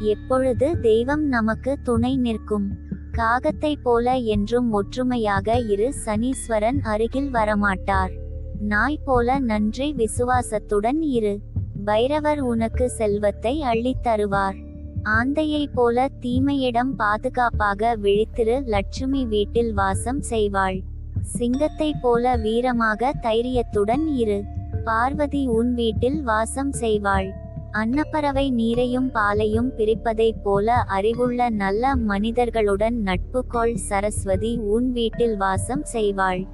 எப்பொழுது தெய்வம் நமக்கு துணை நிற்கும். காகத்தை போல என்றும் ஒற்றுமையாக இரு. சனீஸ்வரன் அருகில் வரமாட்டார். நாய் போல நன்றி விசுவாசத்துடன் இரு. பைரவர் உனக்கு செல்வத்தை அள்ளித் தருவார். ஆந்தையை போல தீமையிடம் பாதுகாப்பாக விழித்திரு. லட்சுமி வீட்டில் வாசம் செய்வாள். சிங்கத்தை போல வீரமாக தைரியத்துடன் இரு. பார்வதி உன் வீட்டில் வாசம் செய்வாள். அன்னப்பறவை நீரையும் பாலையும் பிரிப்பதைப் போல அறிவுள்ள நல்ல மனிதர்களுடன் நட்பு கொள். சரஸ்வதி உன் வீட்டில் வாசம் செய்வாள்.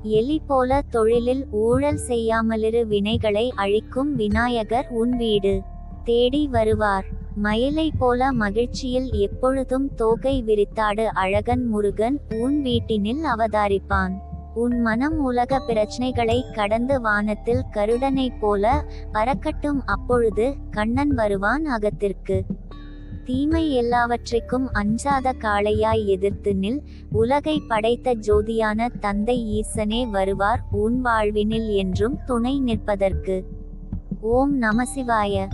எலி போல தொழிலில் ஊழல் செய்யாமலிரு. வினைகளை அழிக்கும் விநாயகர் உன் வீடு தேடி வருவார். மயிலை போல மகிழ்ச்சியில் எப்பொழுதும் தோகை விரித்தாடு. அழகன் முருகன் உன் வீட்டினில் அவதாரிப்பான். உன் மனம் உலக பிரச்சனைகளை கடந்து வானத்தில் கருடனைப் போல பறக்கட்டும். அப்பொழுது கண்ணன் வருவான் அகத்திற்கு. தீமை எல்லாவற்றிற்கும் அஞ்சாத காளையாய் எதிர்த்து நில். உலகை படைத்த ஜோதியான தந்தை ஈசனே வருவார் உன் வாழ்வினில் என்றும் துணை நிற்பதற்கு. ஓம் நமசிவாய.